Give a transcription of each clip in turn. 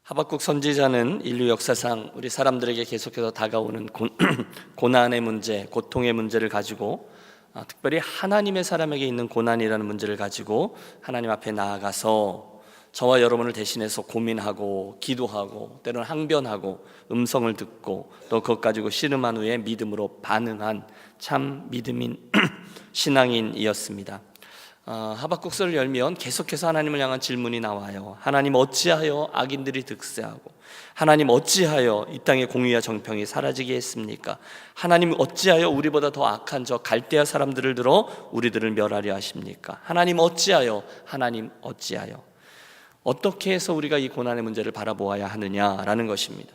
하박국 선지자는 인류 역사상 우리 사람들에게 계속해서 다가오는 고난의 문제, 고통의 문제를 가지고 특별히 하나님의 사람에게 있는 고난이라는 문제를 가지고 하나님 앞에 나아가서 저와 여러분을 대신해서 고민하고 기도하고 때로는 항변하고 음성을 듣고 또 그것 가지고 씨름한 후에 믿음으로 반응한 참 믿음인 신앙인이었습니다. 하박국서를 열면 계속해서 하나님을 향한 질문이 나와요. 하나님 어찌하여 악인들이 득세하고, 하나님 어찌하여 이 땅의 공의와 정평이 사라지게 했습니까? 하나님 어찌하여 우리보다 더 악한 저 갈대아 사람들을 들어 우리들을 멸하려 하십니까? 하나님 어찌하여, 하나님 어찌하여. 어떻게 해서 우리가 이 고난의 문제를 바라보아야 하느냐라는 것입니다.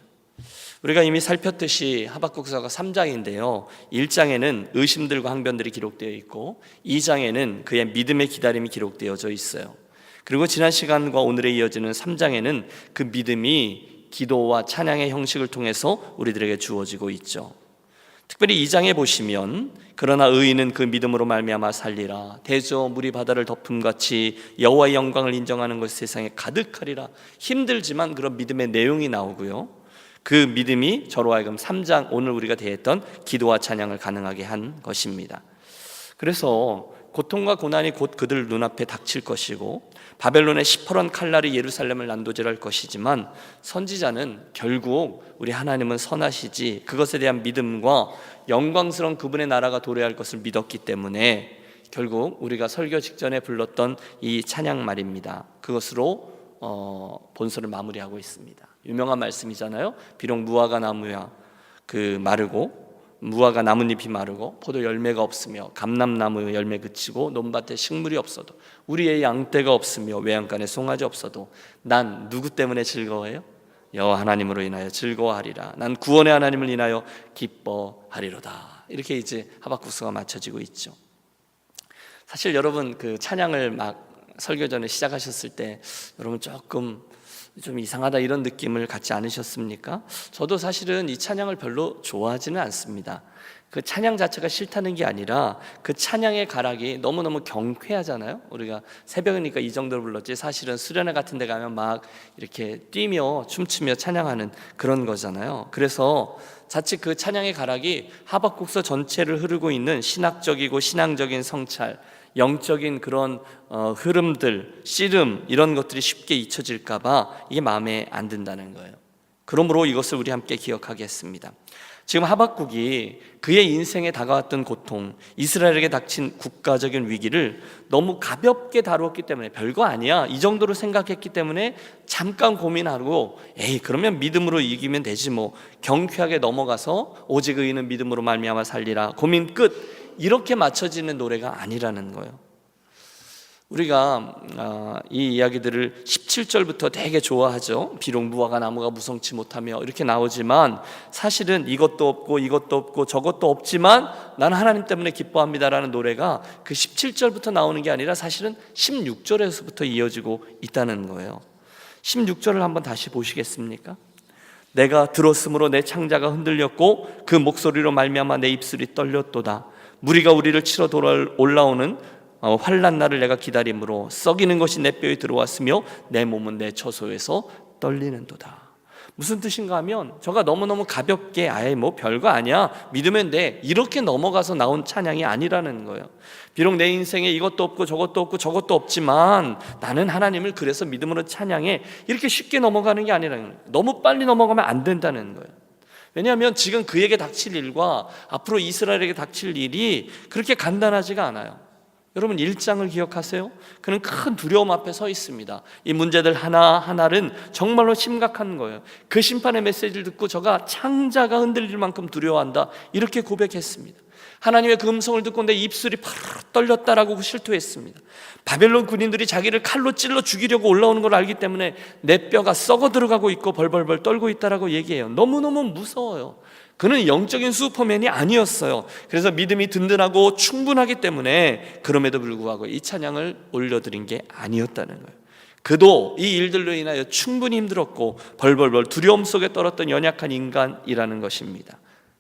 우리가 이미 살폈듯이 하박국서가 3장인데요 1장에는 의심들과 항변들이 기록되어 있고 2장에는 그의 믿음의 기다림이 기록되어져 있어요. 그리고 지난 시간과 오늘에 이어지는 3장에는 그 믿음이 기도와 찬양의 형식을 통해서 우리들에게 주어지고 있죠. 특별히 2장에 보시면 그러나 의인은 그 믿음으로 말미암아 살리라, 대저 물이 바다를 덮음같이 여호와의 영광을 인정하는 것이 세상에 가득하리라. 힘들지만 그런 믿음의 내용이 나오고요, 그 믿음이 저로 하여금 3장 오늘 우리가 대했던 기도와 찬양을 가능하게 한 것입니다. 그래서 고통과 고난이 곧 그들 눈앞에 닥칠 것이고 바벨론의 시퍼런 칼날이 예루살렘을 난도질할 것이지만 선지자는 결국 우리 하나님은 선하시지 그것에 대한 믿음과 영광스러운 그분의 나라가 도래할 것을 믿었기 때문에 결국 우리가 설교 직전에 불렀던 이 찬양 말입니다. 그것으로 본서를 마무리하고 있습니다. 유명한 말씀이잖아요. 비록 무화과 나무야 마르고 무화과 나뭇잎이 마르고 포도 열매가 없으며 감람나무 열매 그치고 논밭에 식물이 없어도 우리의 양떼가 없으며 외양간에 송아지 없어도 난 누구 때문에 즐거워해요? 여호와 하나님으로 인하여 즐거워하리라. 난 구원의 하나님을 인하여 기뻐하리로다. 이렇게 이제 하박국서가 마쳐지고 있죠. 사실 여러분 그 찬양을 막 설교 전에 시작하셨을 때 여러분 조금 좀 이상하다 이런 느낌을 갖지 않으셨습니까? 저도 사실은 이 찬양을 별로 좋아하지는 않습니다. 그 찬양 자체가 싫다는 게 아니라 그 찬양의 가락이 너무너무 경쾌하잖아요. 우리가 새벽이니까 이 정도로 불렀지 사실은 수련회 같은 데 가면 막 이렇게 뛰며 춤추며 찬양하는 그런 거잖아요. 그래서 자칫 그 찬양의 가락이 하박국서 전체를 흐르고 있는 신학적이고 신앙적인 성찰, 영적인 그런 흐름들, 씨름 이런 것들이 쉽게 잊혀질까 봐 이게 마음에 안 든다는 거예요. 그러므로 이것을 우리 함께 기억하겠습니다. 지금 하박국이 그의 인생에 다가왔던 고통, 이스라엘에게 닥친 국가적인 위기를 너무 가볍게 다루었기 때문에 별거 아니야 이 정도로 생각했기 때문에 잠깐 고민하고 그러면 믿음으로 이기면 되지 뭐 경쾌하게 넘어가서 오직 의인은 믿음으로 말미암아 살리라 고민 끝 이렇게 맞춰지는 노래가 아니라는 거예요. 우리가 이 이야기들을 17절부터 되게 좋아하죠. 비록 무화과 나무가 무성치 못하며 이렇게 나오지만 사실은 이것도 없고 이것도 없고 저것도 없지만 나는 하나님 때문에 기뻐합니다라는 노래가 그 17절부터 나오는 게 아니라 사실은 16절에서부터 이어지고 있다는 거예요. 16절을 한번 다시 보시겠습니까? 내가 들었으므로 내 창자가 흔들렸고 그 목소리로 말미암아 내 입술이 떨렸도다. 무리가 우리를 치러 올라오는 환난 날을 내가 기다림으로 썩이는 것이 내 뼈에 들어왔으며 내 몸은 내 처소에서 떨리는도다. 무슨 뜻인가 하면 저가 너무너무 가볍게 뭐 별거 아니야 믿으면 돼 이렇게 넘어가서 나온 찬양이 아니라는 거예요. 비록 내 인생에 이것도 없고 저것도 없고 저것도 없지만 나는 하나님을 그래서 믿음으로 찬양해 이렇게 쉽게 넘어가는 게 아니라는 거예요. 너무 빨리 넘어가면 안 된다는 거예요. 왜냐하면 지금 그에게 닥칠 일과 앞으로 이스라엘에게 닥칠 일이 그렇게 간단하지가 않아요. 여러분 1장을 기억하세요? 그는 큰 두려움 앞에 서 있습니다. 이 문제들 하나하나는 정말로 심각한 거예요. 그 심판의 메시지를 듣고 저가 창자가 흔들릴 만큼 두려워한다 이렇게 고백했습니다. 하나님의 그 음성을 듣고 내 입술이 파르르 떨렸다라고 실토했습니다. 바벨론 군인들이 자기를 칼로 찔러 죽이려고 올라오는 걸 알기 때문에 내 뼈가 썩어 들어가고 있고 벌벌벌 떨고 있다라고 얘기해요. 너무너무 무서워요. 그는 영적인 슈퍼맨이 아니었어요. 그래서 믿음이 든든하고 충분하기 때문에 그럼에도 불구하고 이 찬양을 올려드린 게 아니었다는 거예요. 그도 이 일들로 인하여 충분히 힘들었고 벌벌벌 두려움 속에 떨었던 연약한 인간이라는 것입니다.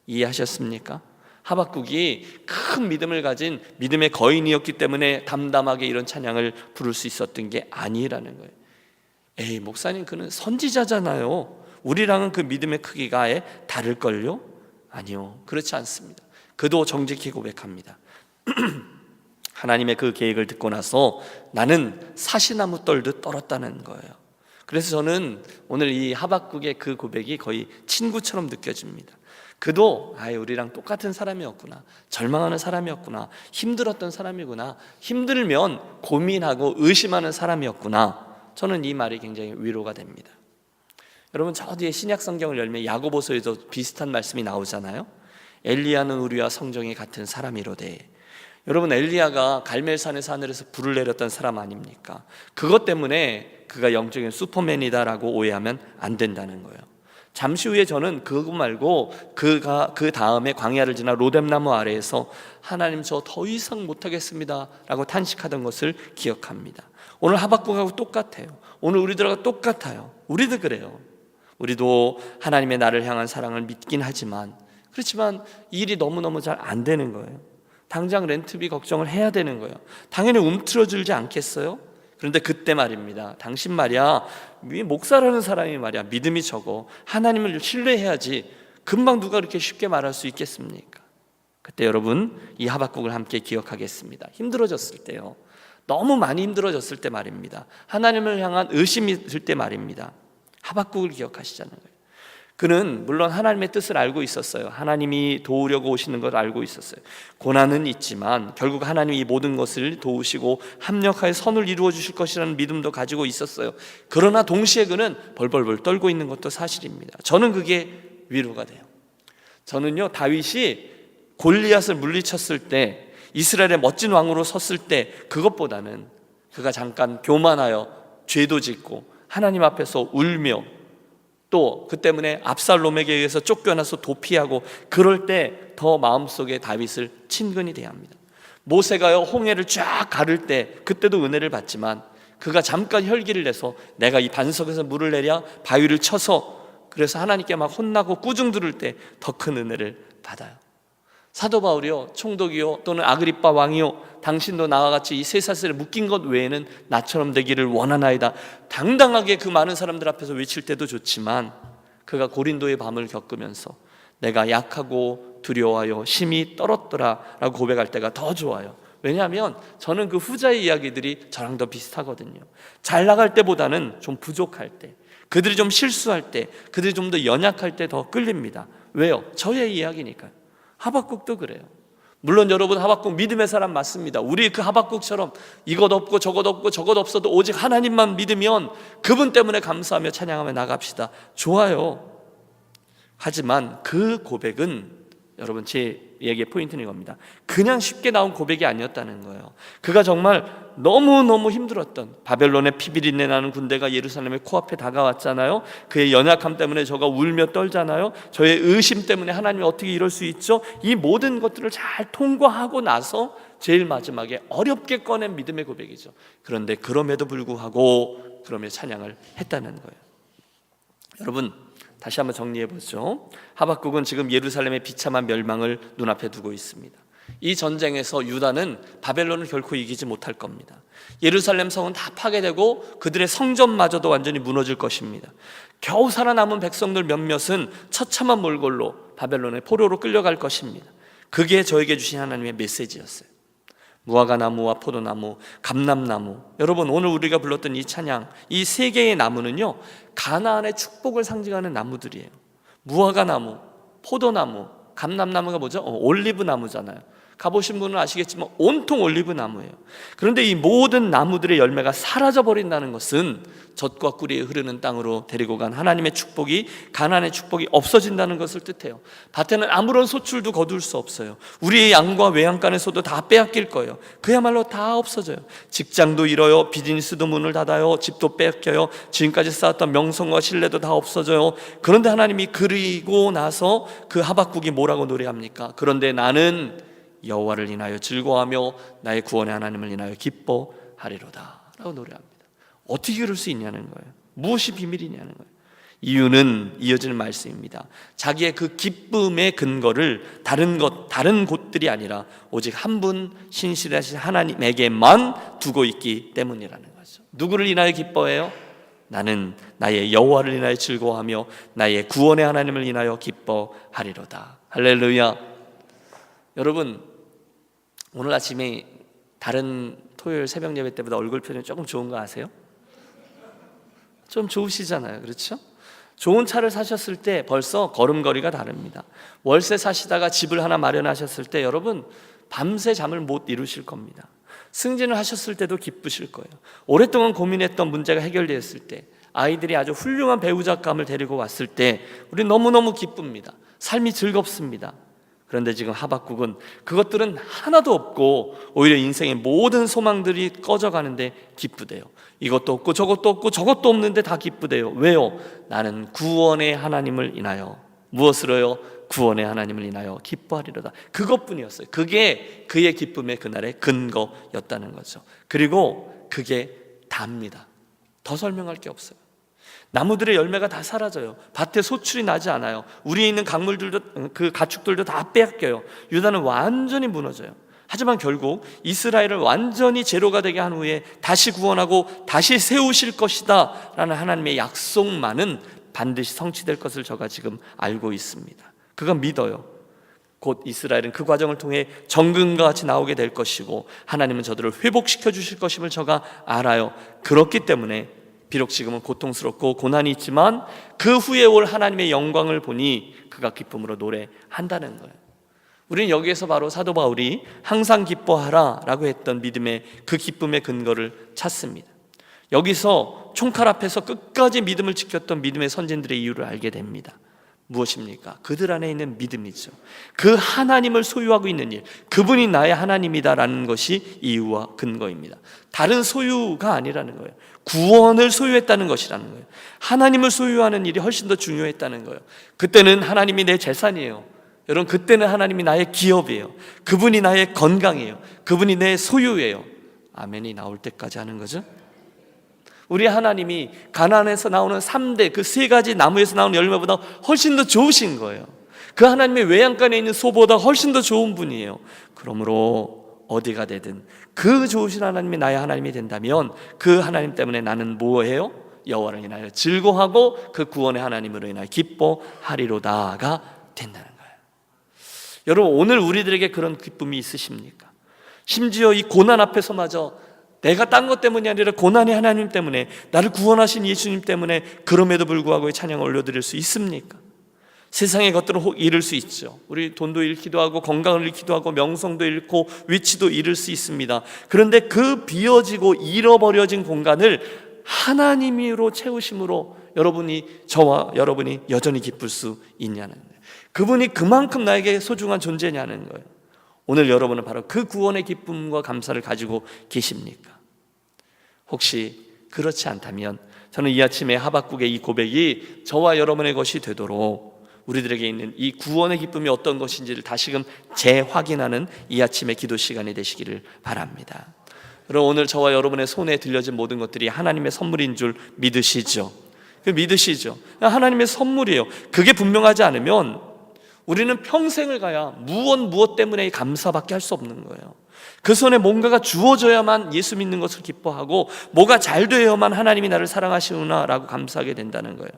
이해하셨습니까? 하박국이 큰 믿음을 가진 믿음의 거인이었기 때문에 담담하게 이런 찬양을 부를 수 있었던 게 아니라는 거예요. 에이 목사님 그는 선지자잖아요. 우리랑은 그 믿음의 크기가 아예 다를걸요? 아니요, 그렇지 않습니다. 그도 정직히 고백합니다. 하나님의 그 계획을 듣고 나서 나는 사시나무 떨듯 떨었다는 거예요. 그래서 저는 오늘 이 하박국의 그 고백이 거의 친구처럼 느껴집니다. 그도 우리랑 똑같은 사람이었구나, 절망하는 사람이었구나, 힘들었던 사람이구나, 힘들면 고민하고 의심하는 사람이었구나. 저는 이 말이 굉장히 위로가 됩니다. 여러분, 저 뒤에 신약 성경을 열면 야고보서에도 비슷한 말씀이 나오잖아요. 엘리야는 우리와 성정이 같은 사람이로되. 여러분, 엘리야가 갈멜산에서 하늘에서 불을 내렸던 사람 아닙니까? 그것 때문에 그가 영적인 슈퍼맨이다라고 오해하면 안 된다는 거예요. 잠시 후에 저는 그거 말고 그가 그 다음에 광야를 지나 로뎀나무 아래에서 하나님 저 더 이상 못하겠습니다 라고 탄식하던 것을 기억합니다. 오늘 하박국하고 똑같아요. 오늘 우리들하고 똑같아요. 우리도 그래요. 우리도 하나님의 나를 향한 사랑을 믿긴 하지만, 그렇지만 일이 너무너무 잘 안 되는 거예요. 당장 렌트비 걱정을 해야 되는 거예요. 당연히 움츠러들지 않겠어요? 그런데 그때 말입니다. 당신 말이야, 목사라는 사람이 말이야 믿음이 적어, 하나님을 신뢰해야지 금방 누가 그렇게 쉽게 말할 수 있겠습니까? 그때 여러분 이 하박국을 함께 기억하겠습니다. 힘들어졌을 때요, 너무 많이 힘들어졌을 때 말입니다. 하나님을 향한 의심이 들 때 말입니다. 하박국을 기억하시자는 거예요. 그는 물론 하나님의 뜻을 알고 있었어요. 하나님이 도우려고 오시는 걸 알고 있었어요. 고난은 있지만 결국 하나님이 이 모든 것을 도우시고 합력하여 선을 이루어 주실 것이라는 믿음도 가지고 있었어요. 그러나 동시에 그는 벌벌벌 떨고 있는 것도 사실입니다. 저는 그게 위로가 돼요. 저는요, 다윗이 골리앗을 물리쳤을 때, 이스라엘의 멋진 왕으로 섰을 때, 그것보다는 그가 잠깐 교만하여 죄도 짓고 하나님 앞에서 울며 또 그 때문에 압살롬에게 의해서 쫓겨나서 도피하고 그럴 때 더 마음속에 다윗을 친근히 대합니다. 모세가요 홍해를 쫙 가를 때 그때도 은혜를 받지만 그가 잠깐 혈기를 내서 내가 이 반석에서 물을 내랴 바위를 쳐서, 그래서 하나님께 막 혼나고 꾸중 들을 때 더 큰 은혜를 받아요. 사도 바울이요, 총독이요 또는 아그리빠 왕이요, 당신도 나와 같이 이 쇠사슬에 묶인 것 외에는 나처럼 되기를 원하나이다, 당당하게 그 많은 사람들 앞에서 외칠 때도 좋지만 그가 고린도의 밤을 겪으면서 내가 약하고 두려워하여 심히 떨었더라 라고 고백할 때가 더 좋아요. 왜냐하면 저는 그 후자의 이야기들이 저랑 더 비슷하거든요. 잘 나갈 때보다는 좀 부족할 때, 그들이 좀 실수할 때, 그들이 좀 더 연약할 때 더 끌립니다. 왜요? 저의 이야기니까요. 하박국도 그래요. 물론 여러분, 하박국 믿음의 사람 맞습니다. 우리 그 하박국처럼 이것 없고 저것 없고 저것 없어도 오직 하나님만 믿으면 그분 때문에 감사하며 찬양하며 나갑시다. 좋아요. 하지만 그 고백은 여러분, 제 얘기의 포인트는 이겁니다. 그냥 쉽게 나온 고백이 아니었다는 거예요. 그가 정말 너무너무 힘들었던, 바벨론의 피비린내 나는 군대가 예루살렘의 코앞에 다가왔잖아요. 그의 연약함 때문에 저가 울며 떨잖아요. 저의 의심 때문에 하나님이 어떻게 이럴 수 있죠? 이 모든 것들을 잘 통과하고 나서 제일 마지막에 어렵게 꺼낸 믿음의 고백이죠. 그런데 그럼에도 불구하고 그러며 찬양을 했다는 거예요. 여러분, 다시 한번 정리해 보죠. 하박국은 지금 예루살렘의 비참한 멸망을 눈앞에 두고 있습니다. 이 전쟁에서 유다는 바벨론을 결코 이기지 못할 겁니다. 예루살렘 성은 다 파괴되고 그들의 성전마저도 완전히 무너질 것입니다. 겨우 살아남은 백성들 몇몇은 처참한 몰골로 바벨론의 포로로 끌려갈 것입니다. 그게 저에게 주신 하나님의 메시지였어요. 무화과 나무와 포도나무, 감람나무, 여러분 오늘 우리가 불렀던 이 찬양, 이 세 개의 나무는요 가나안의 축복을 상징하는 나무들이에요. 무화과 나무, 포도나무, 감람나무가 뭐죠? 올리브 나무잖아요. 가보신 분은 아시겠지만 온통 올리브 나무예요. 그런데 이 모든 나무들의 열매가 사라져 버린다는 것은 젖과 꿀이 흐르는 땅으로 데리고 간 하나님의 축복이, 가나안의 축복이 없어진다는 것을 뜻해요. 밭에는 아무런 소출도 거둘 수 없어요. 우리의 양과 외양간에서도 다 빼앗길 거예요. 그야말로 다 없어져요. 직장도 잃어요. 비즈니스도 문을 닫아요. 집도 뺏겨요. 지금까지 쌓았던 명성과 신뢰도 다 없어져요. 그런데 하나님이 그리고 나서 그 하박국이 뭐라고 노래합니까? 그런데 나는 여호와를 인하여 즐거워하며 나의 구원의 하나님을 인하여 기뻐하리로다 라고 노래합니다. 어떻게 그럴 수 있냐는 거예요. 무엇이 비밀이냐는 거예요. 이유는 이어지는 말씀입니다. 자기의 그 기쁨의 근거를 다른 곳들이 아니라 오직 한 분 신실하신 하나님에게만 두고 있기 때문이라는 거죠. 누구를 인하여 기뻐해요? 나는 나의 여호와를 인하여 즐거워하며 나의 구원의 하나님을 인하여 기뻐하리로다. 할렐루야. 여러분, 오늘 아침에 다른 토요일 새벽 예배 때보다 얼굴 표정이 조금 좋은 거 아세요? 좀 좋으시잖아요, 그렇죠? 좋은 차를 사셨을 때 벌써 걸음걸이가 다릅니다. 월세 사시다가 집을 하나 마련하셨을 때 여러분 밤새 잠을 못 이루실 겁니다. 승진을 하셨을 때도 기쁘실 거예요. 오랫동안 고민했던 문제가 해결되었을 때, 아이들이 아주 훌륭한 배우자감을 데리고 왔을 때 우리 너무너무 기쁩니다. 삶이 즐겁습니다. 그런데 지금 하박국은 그것들은 하나도 없고 오히려 인생의 모든 소망들이 꺼져가는데 기쁘대요. 이것도 없고 저것도 없고 저것도 없는데 다 기쁘대요. 왜요? 나는 구원의 하나님을 인하여, 무엇으로요? 구원의 하나님을 인하여 기뻐하리로다. 그것뿐이었어요. 그게 그의 기쁨의 그날의 근거였다는 거죠. 그리고 그게 답니다. 더 설명할 게 없어요. 나무들의 열매가 다 사라져요. 밭에 소출이 나지 않아요. 우리에 있는 강물들도, 그 가축들도 다 빼앗겨요. 유다는 완전히 무너져요. 하지만 결국 이스라엘을 완전히 제로가 되게 한 후에 다시 구원하고 다시 세우실 것이다 라는 하나님의 약속만은 반드시 성취될 것을 저가 지금 알고 있습니다. 그가 믿어요. 곧 이스라엘은 그 과정을 통해 정금과 같이 나오게 될 것이고 하나님은 저들을 회복시켜 주실 것임을 저가 알아요. 그렇기 때문에 비록 지금은 고통스럽고 고난이 있지만 그 후에 올 하나님의 영광을 보니 그가 기쁨으로 노래한다는 거예요. 우리는 여기에서 바로 사도 바울이 항상 기뻐하라 라고 했던 믿음의 그 기쁨의 근거를 찾습니다. 여기서 총칼 앞에서 끝까지 믿음을 지켰던 믿음의 선진들의 이유를 알게 됩니다. 무엇입니까? 그들 안에 있는 믿음이죠. 그 하나님을 소유하고 있는 일, 그분이 나의 하나님이다라는 것이 이유와 근거입니다. 다른 소유가 아니라는 거예요. 구원을 소유했다는 것이라는 거예요. 하나님을 소유하는 일이 훨씬 더 중요했다는 거예요. 그때는 하나님이 내 재산이에요. 여러분, 그때는 하나님이 나의 기업이에요. 그분이 나의 건강이에요. 그분이 내 소유예요. 아멘이 나올 때까지 하는 거죠. 우리 하나님이 가나안에서 나오는 3대 그 3가지 나무에서 나오는 열매보다 훨씬 더 좋으신 거예요. 그 하나님의 외양간에 있는 소보다 훨씬 더 좋은 분이에요. 그러므로 어디가 되든 그 좋으신 하나님이 나의 하나님이 된다면 그 하나님 때문에 나는 뭐해요? 여호와를 인하여 즐거워하고 그 구원의 하나님으로 인하여 기뻐하리로다가 된다는 거예요. 여러분, 오늘 우리들에게 그런 기쁨이 있으십니까? 심지어 이 고난 앞에서마저 내가 딴 것 때문이 아니라 고난의 하나님 때문에, 나를 구원하신 예수님 때문에 그럼에도 불구하고 찬양을 올려드릴 수 있습니까? 세상의 것들은 잃을 수 있죠. 우리 돈도 잃기도 하고 건강을 잃기도 하고 명성도 잃고 위치도 잃을 수 있습니다. 그런데 그 비어지고 잃어버려진 공간을 하나님으로 채우심으로 저와 여러분이 여전히 기쁠 수 있냐는 거예요. 그분이 그만큼 나에게 소중한 존재냐는 거예요. 오늘 여러분은 바로 그 구원의 기쁨과 감사를 가지고 계십니까? 혹시 그렇지 않다면 저는 이 아침에 하박국의 이 고백이 저와 여러분의 것이 되도록 우리들에게 있는 이 구원의 기쁨이 어떤 것인지를 다시금 재확인하는 이 아침의 기도 시간이 되시기를 바랍니다. 여러분, 오늘 저와 여러분의 손에 들려진 모든 것들이 하나님의 선물인 줄 믿으시죠? 믿으시죠? 하나님의 선물이에요. 그게 분명하지 않으면 우리는 평생을 가야 무엇 때문에 감사밖에 할 수 없는 거예요. 그 손에 뭔가가 주어져야만 예수 믿는 것을 기뻐하고 뭐가 잘 되어야만 하나님이 나를 사랑하시구나 라고 감사하게 된다는 거예요.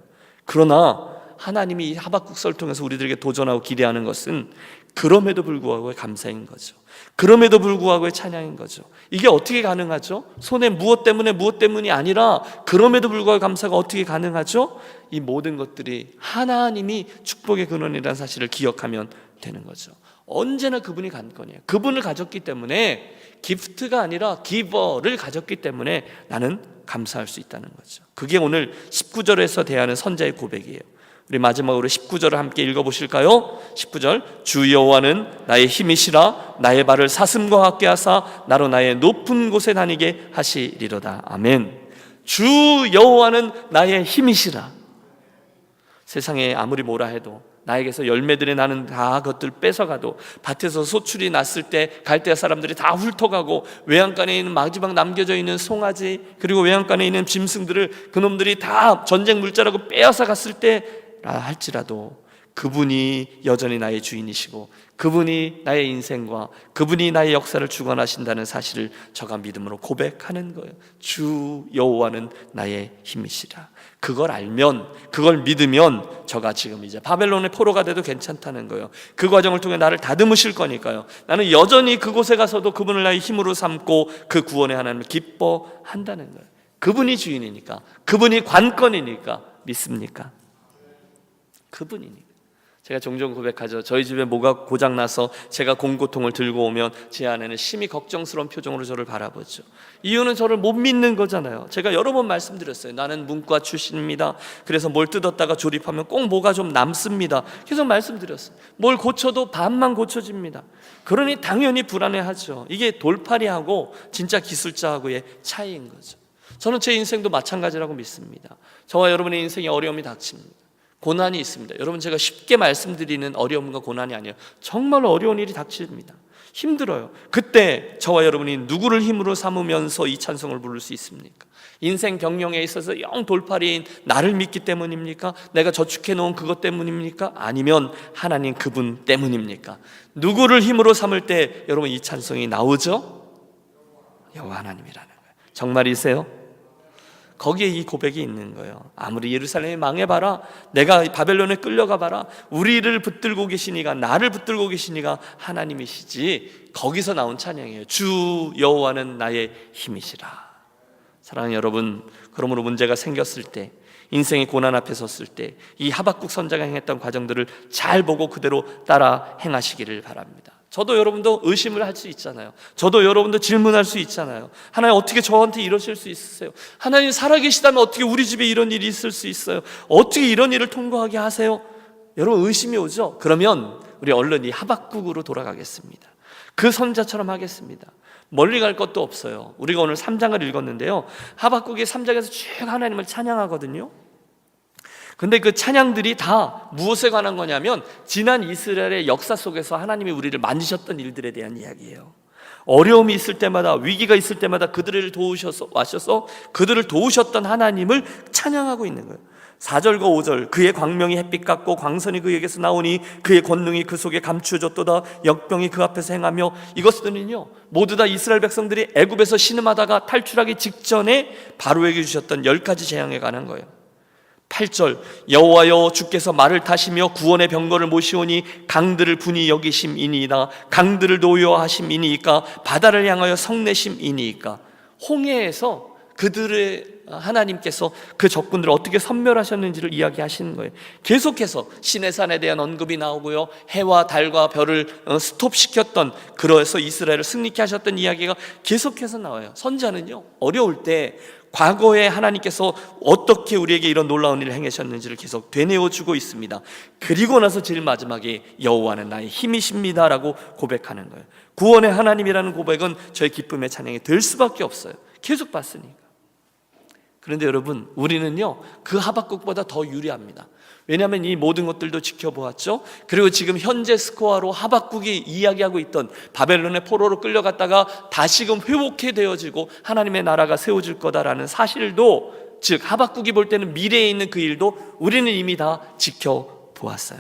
그러나 하나님이 이 하박국서를 통해서 우리들에게 도전하고 기대하는 것은 그럼에도 불구하고 감사인 거죠. 그럼에도 불구하고 찬양인 거죠. 이게 어떻게 가능하죠? 손에 무엇 때문이 아니라 그럼에도 불구하고 감사가 어떻게 가능하죠? 이 모든 것들이 하나님이 축복의 근원이라는 사실을 기억하면 되는 거죠. 언제나 그분이 관건이에요. 그분을 가졌기 때문에, 기프트가 아니라 기버를 가졌기 때문에 나는 감사할 수 있다는 거죠. 그게 오늘 19절에서 대하는 선자의 고백이에요. 우리 마지막으로 19절을 함께 읽어보실까요? 19절, 주 여호와는 나의 힘이시라 나의 발을 사슴과 같게 하사 나로 나의 높은 곳에 다니게 하시리로다. 아멘. 주 여호와는 나의 힘이시라. 세상에 아무리 뭐라 해도, 나에게서 열매들이 나는 다 것들 뺏어가도, 밭에서 소출이 났을 때 갈대아 사람들이 다 훑어가고, 외양간에 있는 마지막 남겨져 있는 송아지 그리고 외양간에 있는 짐승들을 그놈들이 다 전쟁 물자라고 빼앗아 갔을 때라 할지라도 그분이 여전히 나의 주인이시고 그분이 나의 인생과 그분이 나의 역사를 주관하신다는 사실을 저가 믿음으로 고백하는 거예요. 주 여호와는 나의 힘이시라. 그걸 알면, 그걸 믿으면 저가 지금 이제 바벨론의 포로가 돼도 괜찮다는 거예요. 그 과정을 통해 나를 다듬으실 거니까요. 나는 여전히 그곳에 가서도 그분을 나의 힘으로 삼고 그 구원의 하나님을 기뻐한다는 거예요. 그분이 주인이니까, 그분이 관건이니까 믿습니까? 그분이니까. 제가 종종 고백하죠. 저희 집에 뭐가 고장나서 제가 공고통을 들고 오면 제 아내는 심히 걱정스러운 표정으로 저를 바라보죠. 이유는 저를 못 믿는 거잖아요. 제가 여러 번 말씀드렸어요. 나는 문과 출신입니다. 그래서 뭘 뜯었다가 조립하면 꼭 뭐가 좀 남습니다. 계속 말씀드렸어요. 뭘 고쳐도 반만 고쳐집니다. 그러니 당연히 불안해하죠. 이게 돌팔이하고 진짜 기술자하고의 차이인 거죠. 저는 제 인생도 마찬가지라고 믿습니다. 저와 여러분의 인생에 어려움이 닥칩니다. 고난이 있습니다. 여러분, 제가 쉽게 말씀드리는 어려움과 고난이 아니에요. 정말 어려운 일이 닥칩니다. 힘들어요. 그때 저와 여러분이 누구를 힘으로 삼으면서 이 찬송을 부를 수 있습니까? 인생 경영에 있어서 영 돌팔이인 나를 믿기 때문입니까? 내가 저축해 놓은 그것 때문입니까? 아니면 하나님 그분 때문입니까? 누구를 힘으로 삼을 때 여러분 이 찬송이 나오죠? 여호와 하나님이라는 거예요. 정말이세요? 거기에 이 고백이 있는 거예요. 아무리 예루살렘이 망해봐라, 내가 바벨론에 끌려가 봐라, 우리를 붙들고 계시니가, 나를 붙들고 계시니가 하나님이시지. 거기서 나온 찬양이에요. 주 여호와는 나의 힘이시라. 사랑하는 여러분, 그러므로 문제가 생겼을 때, 인생의 고난 앞에 섰을 때 이 하박국 선자가 행했던 과정들을 잘 보고 그대로 따라 행하시기를 바랍니다. 저도 여러분도 의심을 할 수 있잖아요. 저도 여러분도 질문할 수 있잖아요. 하나님, 어떻게 저한테 이러실 수 있으세요? 하나님 살아계시다면 어떻게 우리 집에 이런 일이 있을 수 있어요? 어떻게 이런 일을 통과하게 하세요? 여러분 의심이 오죠? 그러면 우리 얼른 이 하박국으로 돌아가겠습니다. 그 선자처럼 하겠습니다. 멀리 갈 것도 없어요. 우리가 오늘 3장을 읽었는데요, 하박국의 3장에서 쭉 하나님을 찬양하거든요. 근데 그 찬양들이 다 무엇에 관한 거냐면 지난 이스라엘의 역사 속에서 하나님이 우리를 만지셨던 일들에 대한 이야기예요. 어려움이 있을 때마다, 위기가 있을 때마다 그들을 와셔서 그들을 도우셨던 하나님을 찬양하고 있는 거예요. 4절과 5절, 그의 광명이 햇빛 같고 광선이 그에게서 나오니 그의 권능이 그 속에 감추어졌도다. 역병이 그 앞에서 행하며. 이것들은요 모두 다 이스라엘 백성들이 애굽에서 신음하다가 탈출하기 직전에 바로에게 주셨던 10가지 재앙에 관한 거예요. 8절, 여호와여 주께서 말을 타시며 구원의 병거를 모시오니 강들을 분이 여기심이니이다. 강들을 노여하심이니이까 바다를 향하여 성내심이니이까. 홍해에서 그들의 하나님께서 그 적군들을 어떻게 섬멸하셨는지를 이야기하시는 거예요. 계속해서 시내산에 대한 언급이 나오고요, 해와 달과 별을 스톱시켰던, 그래서 이스라엘을 승리케 하셨던 이야기가 계속해서 나와요. 선자는요 어려울 때 과거에 하나님께서 어떻게 우리에게 이런 놀라운 일을 행하셨는지를 계속 되뇌어주고 있습니다. 그리고 나서 제일 마지막에 여호와는 나의 힘이십니다 라고 고백하는 거예요. 구원의 하나님이라는 고백은 저의 기쁨의 찬양이 될 수밖에 없어요. 계속 봤으니까. 그런데 여러분, 우리는요 그 하박국보다 더 유리합니다. 왜냐하면 이 모든 것들도 지켜보았죠. 그리고 지금 현재 스코어로 하박국이 이야기하고 있던 바벨론의 포로로 끌려갔다가 다시금 회복해 되어지고 하나님의 나라가 세워질 거다라는 사실도, 즉 하박국이 볼 때는 미래에 있는 그 일도 우리는 이미 다 지켜보았어요.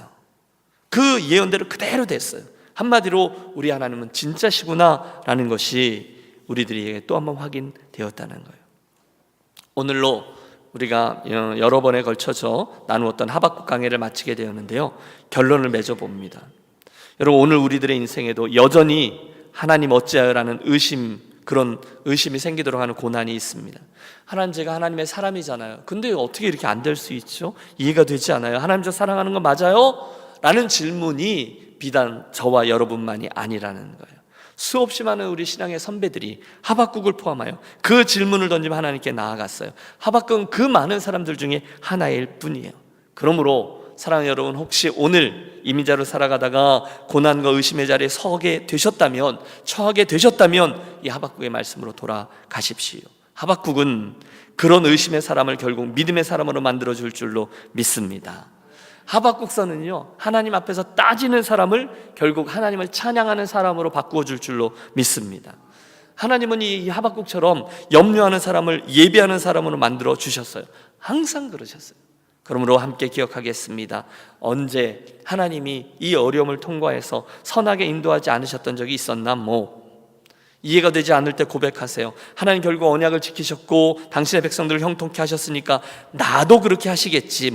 그 예언대로 그대로 됐어요. 한마디로 우리 하나님은 진짜시구나 라는 것이 우리들에게 또 한 번 확인되었다는 거예요. 오늘로 우리가 여러 번에 걸쳐서 나누었던 하박국 강해를 마치게 되었는데요, 결론을 맺어봅니다. 여러분, 오늘 우리들의 인생에도 여전히 하나님 어찌하여라는 그런 의심이 생기도록 하는 고난이 있습니다. 하나님, 제가 하나님의 사람이잖아요. 근데 어떻게 이렇게 안 될 수 있죠? 이해가 되지 않아요. 하나님 저 사랑하는 거 맞아요? 라는 질문이 비단 저와 여러분만이 아니라는 거예요. 수없이 많은 우리 신앙의 선배들이 하박국을 포함하여 그 질문을 던지며 하나님께 나아갔어요. 하박국은 그 많은 사람들 중에 하나일 뿐이에요. 그러므로 사랑하는 여러분, 혹시 오늘 이민자로 살아가다가 고난과 의심의 자리에 처하게 되셨다면 이 하박국의 말씀으로 돌아가십시오. 하박국은 그런 의심의 사람을 결국 믿음의 사람으로 만들어줄 줄로 믿습니다. 하박국서는요 하나님 앞에서 따지는 사람을 결국 하나님을 찬양하는 사람으로 바꾸어 줄 줄로 믿습니다. 하나님은 이 하박국처럼 염려하는 사람을 예비하는 사람으로 만들어 주셨어요. 항상 그러셨어요. 그러므로 함께 기억하겠습니다. 언제 하나님이 이 어려움을 통과해서 선하게 인도하지 않으셨던 적이 있었나? 이해가 되지 않을 때 고백하세요. 하나님 결국 언약을 지키셨고 당신의 백성들을 형통케 하셨으니까 나도 그렇게 하시겠지.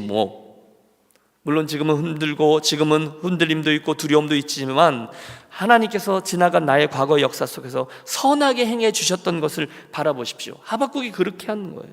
물론 지금은 흔들고 지금은 흔들림도 있고 두려움도 있지만 하나님께서 지나간 나의 과거 역사 속에서 선하게 행해 주셨던 것을 바라보십시오. 하박국이 그렇게 하는 거예요.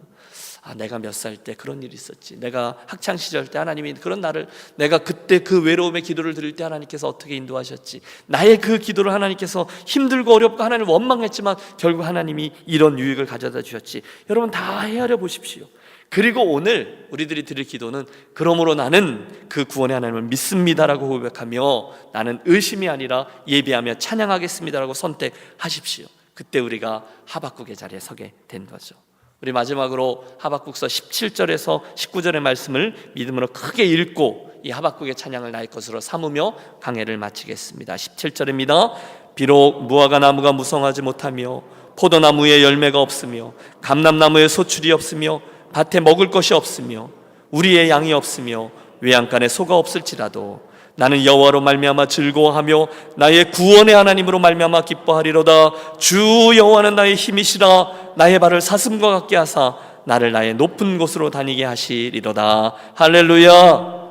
내가 몇 살 때 그런 일이 있었지. 내가 학창 시절 때 하나님이 그런 나를, 내가 그때 그 외로움의 기도를 드릴 때 하나님께서 어떻게 인도하셨지. 나의 그 기도를 하나님께서 힘들고 어렵고 하나님을 원망했지만 결국 하나님이 이런 유익을 가져다 주셨지. 여러분 다 헤아려 보십시오. 그리고 오늘 우리들이 드릴 기도는 그러므로 나는 그 구원의 하나님을 믿습니다라고 고백하며 나는 의심이 아니라 예비하며 찬양하겠습니다라고 선택하십시오. 그때 우리가 하박국의 자리에 서게 된 거죠. 우리 마지막으로 하박국서 17절에서 19절의 말씀을 믿음으로 크게 읽고 이 하박국의 찬양을 나의 것으로 삼으며 강해를 마치겠습니다. 17절입니다. 비록 무화과 나무가 무성하지 못하며 포도나무에 열매가 없으며 감람나무에 소출이 없으며 밭에 먹을 것이 없으며 우리의 양이 없으며 외양간에 소가 없을지라도 나는 여호와로 말미암아 즐거워하며 나의 구원의 하나님으로 말미암아 기뻐하리로다. 주 여호와는 나의 힘이시라. 나의 발을 사슴과 같게 하사 나를 나의 높은 곳으로 다니게 하시리로다. 할렐루야.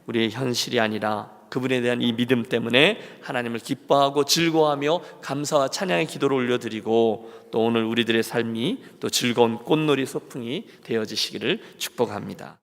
우리의 현실이 아니라 그분에 대한 이 믿음 때문에 하나님을 기뻐하고 즐거워하며 감사와 찬양의 기도를 올려드리고 또 오늘 우리들의 삶이 또 즐거운 꽃놀이 소풍이 되어지시기를 축복합니다.